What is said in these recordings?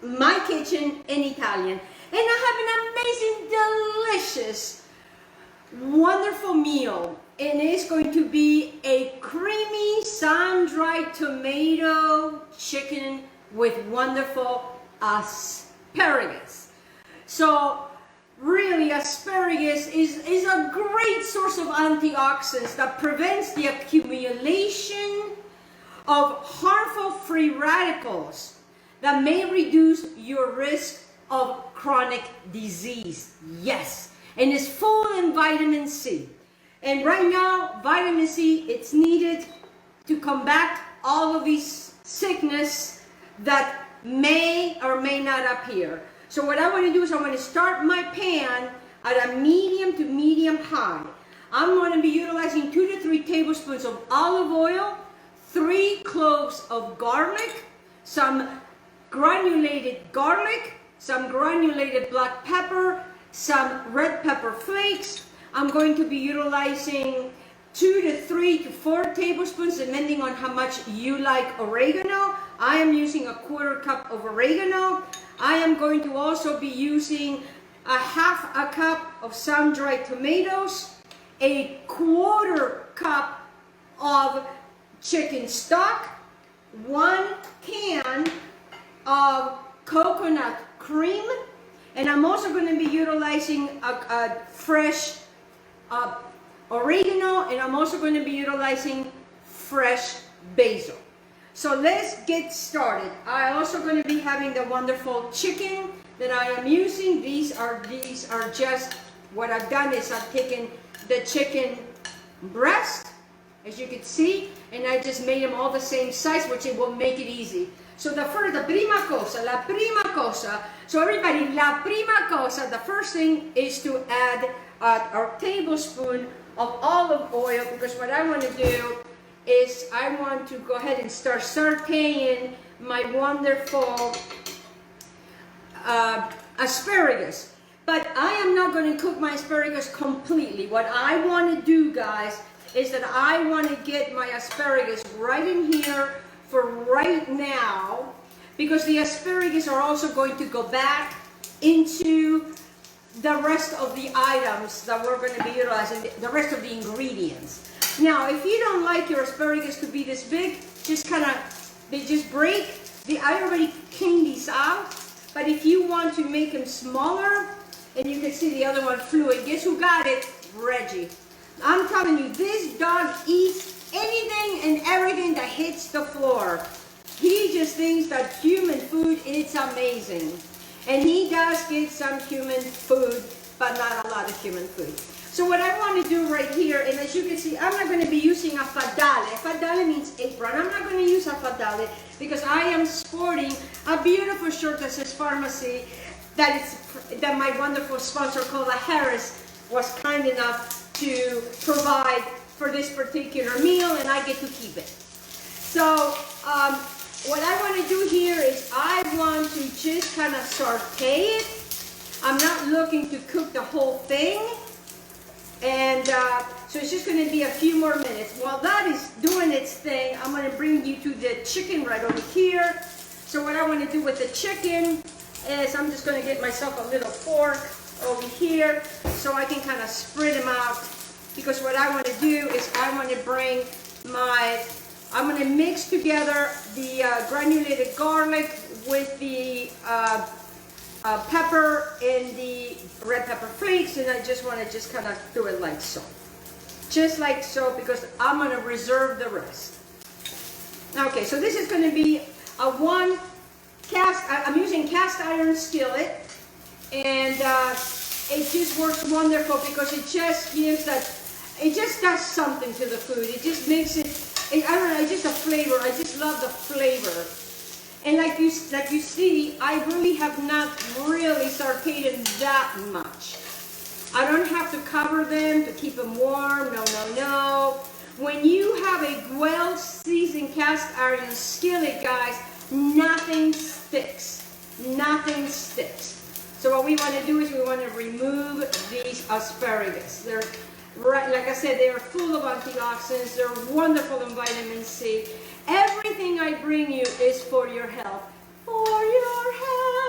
my kitchen in Italian. And I have an amazing, delicious, wonderful meal. And it's going to be a creamy sun-dried tomato chicken with wonderful asparagus. So really, asparagus is a great source of antioxidants that prevents the accumulation of harmful free radicals that may reduce your risk of chronic disease. Yes, and it's full in vitamin C. And right now, vitamin C, it's needed to combat all of these sickness that may or may not appear. So what I want to do is I want to start my pan at a medium to medium high. I'm going to be utilizing 2 to 3 tablespoons of olive oil, 3 cloves of garlic, some granulated garlic, some granulated black pepper, some red pepper flakes. I'm going to be utilizing 2 to 3 to 4 tablespoons, depending on how much you like oregano. I am using a 1/4 cup of oregano. I am going to also be using a 1/2 cup of sun-dried tomatoes, a 1/4 cup of chicken stock, 1 can of coconut cream, and I'm also going to be utilizing a fresh oregano, and I'm also going to be utilizing fresh basil. So let's get started. I'm also going to be having the wonderful chicken that I am using. These are just, what I've done is I've taken the chicken breast, as you can see, and I just made them all the same size, which it will make it easy. So la prima cosa, so everybody, la prima cosa, the first thing is to add a tablespoon of olive oil, because what I want to do is I want to go ahead and start sauteing my wonderful asparagus. But I am not going to cook my asparagus completely. What I want to do, guys, is that I want to get my asparagus right in here for right now, because the asparagus are also going to go back into the rest of the items that we're going to be utilizing, the rest of the ingredients. Now, if you don't like your asparagus to be this big, they just break. I already cleaned these out, but if you want to make them smaller, and you can see the other one flew, and guess who got it? Reggie. I'm telling you, this dog eats anything and everything that hits the floor. He just thinks that human food, it's amazing. And he does get some human food, but not a lot of human food. So what I want to do right here, and as you can see, I'm not going to be using a fadale. Fadale means apron. I'm not going to use a fadale because I am sporting a beautiful shirt that says FARMASI that my wonderful sponsor, Cola Harris, was kind enough to provide for this particular meal, and I get to keep it. So what I want to do here is I want to just kind of saute it. I'm not looking to cook the whole thing. And so it's just going to be a few more minutes. While that is doing its thing, I'm going to bring you to the chicken right over here. So what I want to do with the chicken is I'm just going to get myself a little fork over here so I can kind of spread them out. Because what I want to do is I want to bring I'm going to mix together the granulated garlic with the pepper and the red pepper flakes, and I just want to just kind of do it like so. Just like so, because I'm going to reserve the rest. Okay, so this is going to be I'm using cast iron skillet, and it just works wonderful because it just gives it just does something to the food. It just makes it, I don't know, it's just a flavor. I just love the flavor. And like you see, I really have not really sauteed it that much. I don't have to cover them to keep them warm. No, no, no. When you have a well-seasoned cast iron skillet, guys, nothing sticks. Nothing sticks. So what we want to do is we want to remove these asparagus. They're, like I said, they are full of antioxidants. They're wonderful in vitamin C. Everything I bring you is for your health. For your health.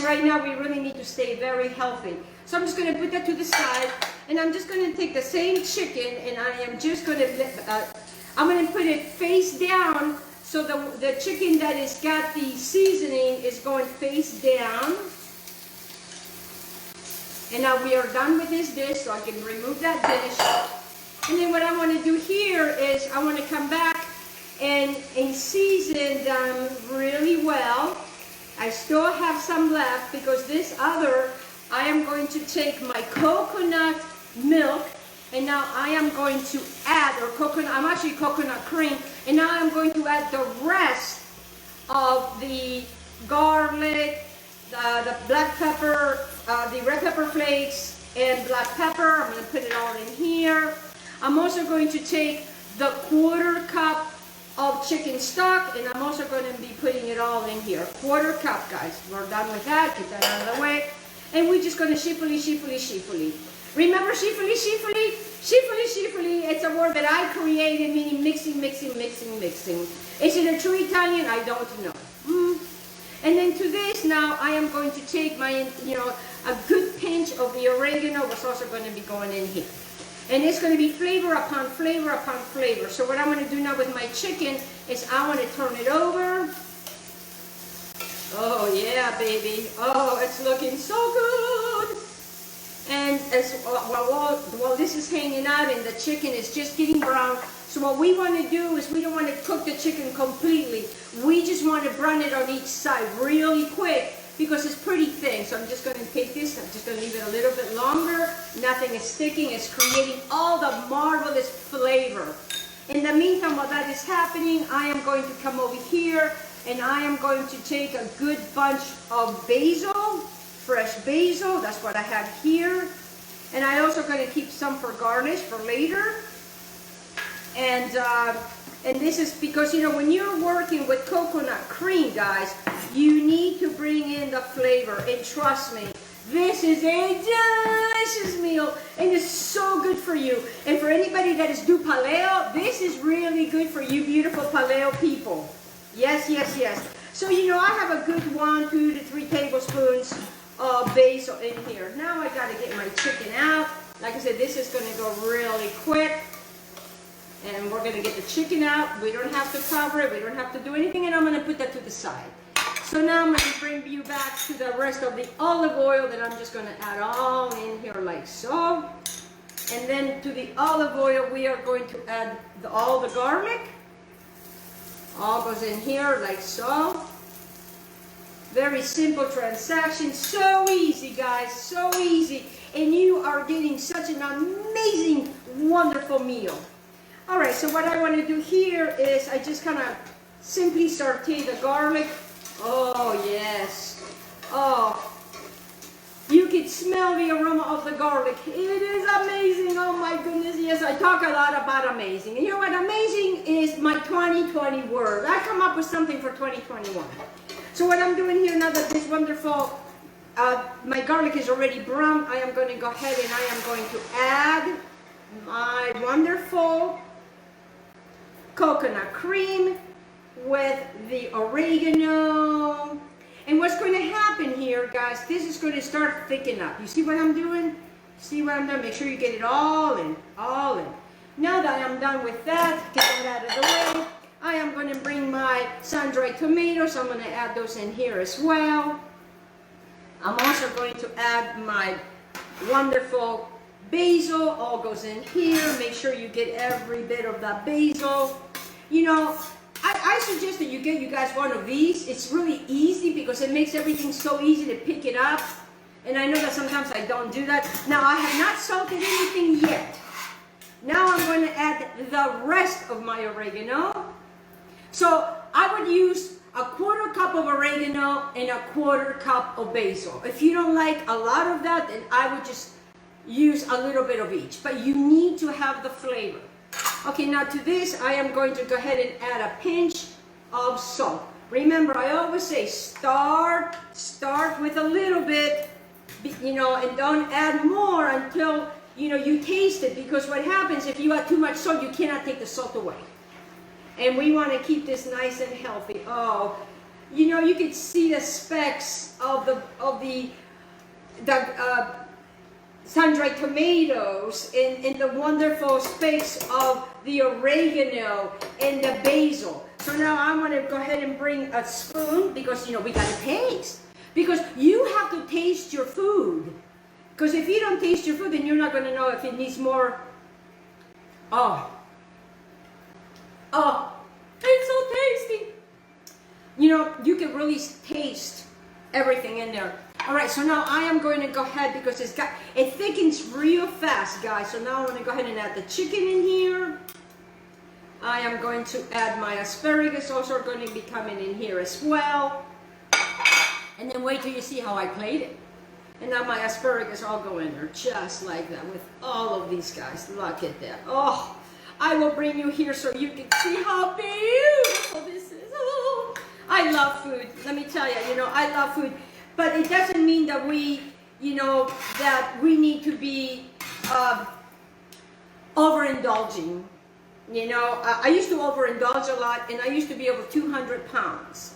And right now we really need to stay very healthy. So I'm just going to put that to the side, and I'm just going to take the same chicken, and I am just going to, I'm going to put it face down, so the chicken that has got the seasoning is going face down. And now we are done with this dish, so I can remove that dish. And then what I want to do here is I want to come back and season them really well. I still have some left because this other, I am going to take my coconut milk, and now I am going to add, or coconut, I'm actually coconut cream, and now I'm going to add the rest of the garlic, the black pepper, the red pepper flakes, and black pepper. I'm going to put it all in here. I'm also going to take the 1/4 cup of chicken stock, and I'm also going to be putting it all in here. 1/4 cup, guys. We're done with that. Get that out of the way. And we're just going to shiffly. Remember shiffly? Shiffly. It's a word that I created, meaning mixing. Is it a true Italian? I don't know. And then to this now, I am going to take my, a good pinch of the oregano, was also going to be going in here. And it's going to be flavor upon flavor upon flavor. So what I'm going to do now with my chicken is I want to turn it over. Oh yeah, baby. Oh, it's looking so good. And as while this is hanging out and the chicken is just getting brown, so what we want to do is we don't want to cook the chicken completely. We just want to brown it on each side really quick because it's pretty thin. So I'm just going to take this, I'm just going to leave it a little bit longer. Nothing is sticking. It's creating all the marvelous flavor. In the meantime, while that is happening, I am going to come over here and I am going to take a good bunch of basil, fresh basil. That's what I have here. And I'm also going to keep some for garnish for later. And this is because, when you're working with coconut cream, guys, you need to bring in the flavor. And trust me, this is a delicious meal, and it's so good for you. And for anybody that is do paleo, this is really good for you beautiful paleo people. Yes. So, I have a good 1, 2 to 3 tablespoons of basil in here. Now I got to get my chicken out. Like I said, this is going to go really quick. And we're going to get the chicken out. We don't have to cover it. We don't have to do anything. And I'm going to put that to the side. So now I'm going to bring you back to the rest of the olive oil that I'm just going to add all in here like so. And then to the olive oil, we are going to add all the garlic. All goes in here like so. Very simple transaction. So easy, guys. So easy. And you are getting such an amazing, wonderful meal. All right, so what I want to do here is I just kind of simply saute the garlic. Oh, yes. Oh, you can smell the aroma of the garlic. It is amazing. Oh, my goodness. Yes, I talk a lot about amazing. And you know what? Amazing is my 2020 word. I come up with something for 2021. So what I'm doing here now that this wonderful, my garlic is already brown, I am going to go ahead and I am going to add my wonderful coconut cream with the oregano. And what's going to happen here, guys, this is going to start thickening up. You see what I'm doing? See what I'm doing? Make sure you get it all in, all in. Now that I'm done with that, get that out of the way, I am going to bring my sun-dried tomatoes. I'm going to add those in here as well. I'm also going to add my wonderful basil. All goes in here. Make sure you get every bit of that basil. I suggest that you get you guys one of these. It's really easy because it makes everything so easy to pick it up. And I know that sometimes I don't do that. Now, I have not salted anything yet. Now I'm going to add the rest of my oregano. So I would use a 1/4 cup of oregano and a 1/4 cup of basil. If you don't like a lot of that, then I would just use a little bit of each. But you need to have the flavor. Okay, now to this, I am going to go ahead and add a pinch of salt. Remember, I always say start with a little bit, and don't add more until, you taste it. Because what happens if you add too much salt, you cannot take the salt away. And we want to keep this nice and healthy. Oh, you know, you could see the specks of the sun-dried tomatoes in the wonderful specks of the oregano and the basil. So now I'm going to go ahead and bring a spoon because, you know, we got to taste. Because you have to taste your food. Because if you don't taste your food, then you're not going to know if it needs more. Oh, it's so tasty. You know, you can really taste everything in there. All right, so now I am going to go ahead because it thickens real fast, guys. So now I'm going to go ahead and add the chicken in here. I am going to add my asparagus, also going to be coming in here as well. And then wait till you see how I played it. And now my asparagus all go in there just like that with all of these guys. Look at that. Oh, I will bring you here so you can see how beautiful this is. Oh, I love food. Let me tell you, you know, I love food. But it doesn't mean that we, you know, that we need to be overindulging. You know, I used to overindulge a lot, and I used to be over 200 pounds.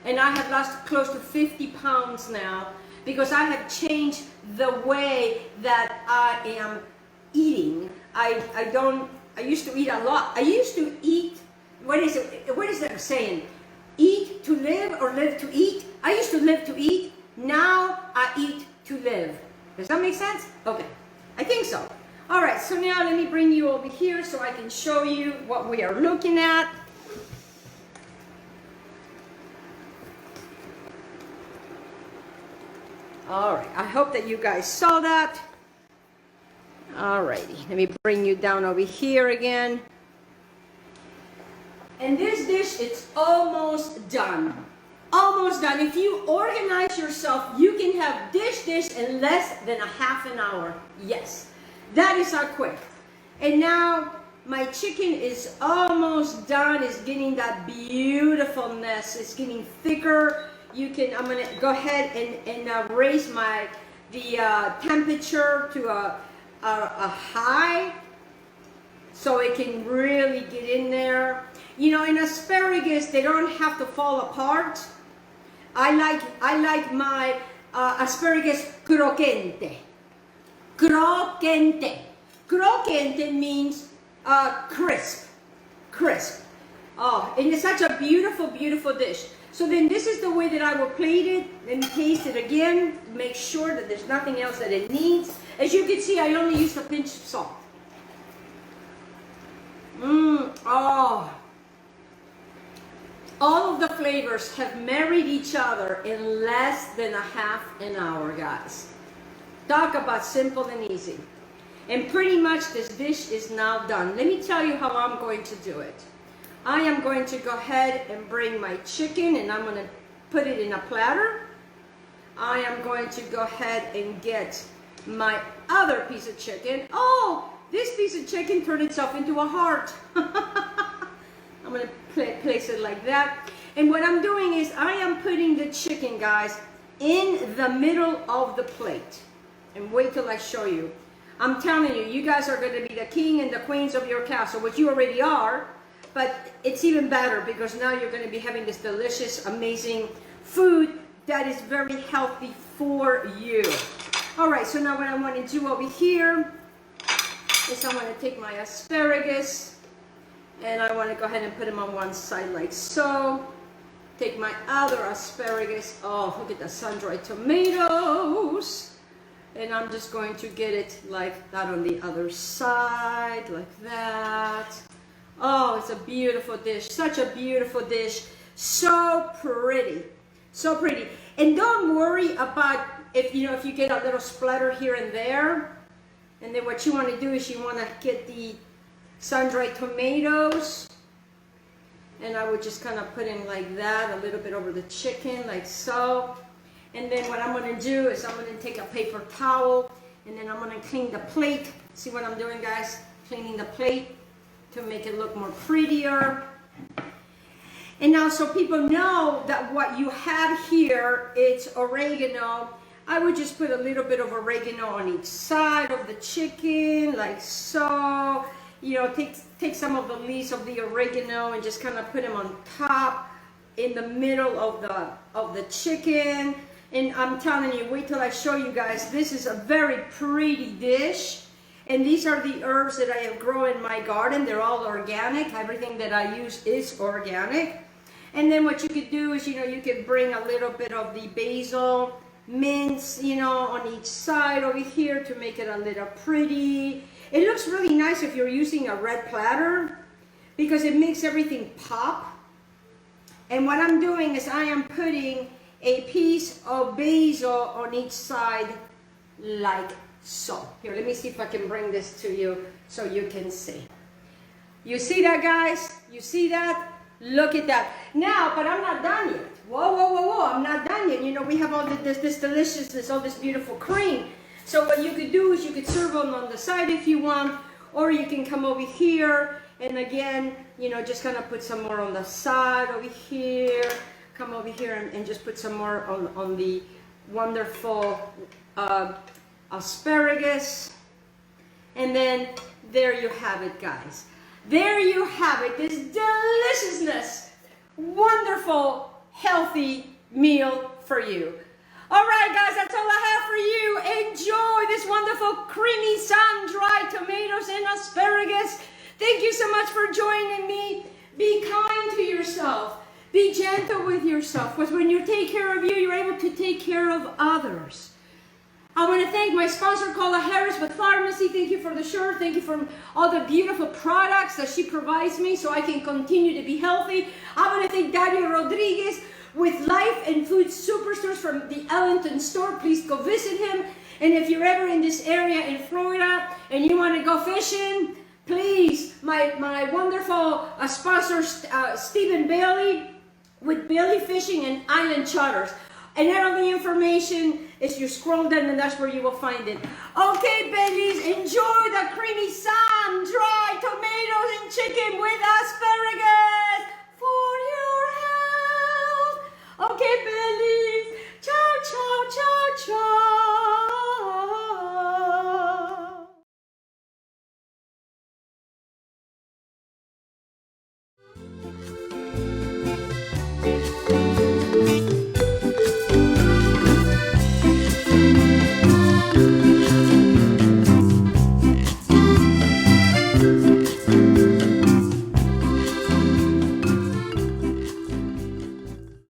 And I have lost close to 50 pounds now because I have changed the way that I am eating. I used to eat a lot. I used to eat, what is that saying? Eat to live or live to eat? I used to live to eat. Now I eat to live. Does that make sense? Okay, I think so. All right, so now let me bring you over here so I can show you what we are looking at. All right, I hope that you guys saw that. All righty, let me bring you down over here again. And this dish, it's almost done. Almost done. If you organize yourself, you can have this dish in less than a half an hour. Yes, that is how quick. And now my chicken is almost done. It's getting that beautifulness. It's getting thicker. I'm gonna go ahead and raise the temperature to a high so it can really get in there. You know, in asparagus, they don't have to fall apart. I like my asparagus crocante. Crocante. Crocante means crisp. Crisp. Oh, and it's such a beautiful, beautiful dish. So then this is the way that I will plate it. Let me taste it again. Make sure that there's nothing else that it needs. As you can see, I only used a pinch of salt. Oh. All of the flavors have married each other in less than a half an hour, guys. Talk about simple and easy. And pretty much this dish is now done. Let me tell you how I'm going to do it. I am going to go ahead and bring my chicken and I'm going to put it in a platter. I am going to go ahead and get my other piece of chicken. Oh, this piece of chicken turned itself into a heart. I'm going to place it like that. And what I'm doing is I am putting the chicken, guys, in the middle of the plate. And wait till I show you. I'm telling you, you guys are going to be the king and the queens of your castle, which you already are. But it's even better because now you're going to be having this delicious, amazing food that is very healthy for you. All right, so now what I want to do over here is I want to take my asparagus and I want to go ahead and put them on one side like so. Take my other asparagus. Oh, look at the sun-dried tomatoes. And I'm just going to get it like that on the other side, like that. Oh, it's a beautiful dish. Such a beautiful dish. So pretty. So pretty. And don't worry about if you get a little splatter here and there. And then what you want to do is you want to get the sun-dried tomatoes. And I would just kind of put in like that, a little bit over the chicken, like so. And then what I'm going to do is I'm going to take a paper towel and then I'm going to clean the plate. See what I'm doing, guys? Cleaning the plate to make it look more prettier. And now so people know that what you have here, it's oregano. I would just put a little bit of oregano on each side of the chicken, like so. You know, take some of the leaves of the oregano and just kind of put them on top in the middle of the chicken. And I'm telling you, wait till I show you guys. This is a very pretty dish. And these are the herbs that I have grown in my garden. They're all organic. Everything that I use is organic. And then what you could do is, you know, you could bring a little bit of the basil, mince, you know, on each side over here to make it a little pretty. It looks really nice if you're using a red platter because it makes everything pop. And what I'm doing is I am putting a piece of basil on each side like so. Here, let me see if I can bring this to you so you can see. You see that, guys? You see that? Look at that. Now, but I'm not done yet. Whoa, whoa, whoa, whoa. I'm not done yet. You know, we have all this deliciousness, all this beautiful cream. So what you could do is you could serve them on the side if you want, or you can come over here and again, you know, just kind of put some more on the side over here. Come over here and just put some more on the wonderful asparagus. And then there you have it, guys. There you have it, this deliciousness, wonderful, healthy meal for you. All right, guys, that's all I have for you. Enjoy this wonderful creamy sun-dried tomatoes and asparagus. Thank you so much for joining me. Be kind to yourself. Be gentle with yourself, because when you take care of you, you're able to take care of others. I want to thank my sponsor, Carla Harris with FARMASI. Thank you for the shirt. Thank you for all the beautiful products that she provides me so I can continue to be healthy. I want to thank Dario Rodriguez with Life and Food Superstores from the Ellenton store. Please go visit him. And if you're ever in this area in Florida and you want to go fishing, please, my wonderful sponsor, Stephen Bailey with Bailey Fishing and Island Charters. And all the information is you scroll down and that's where you will find it. Okay, Baileys, enjoy the creamy sun-dried tomatoes and chicken with asparagus.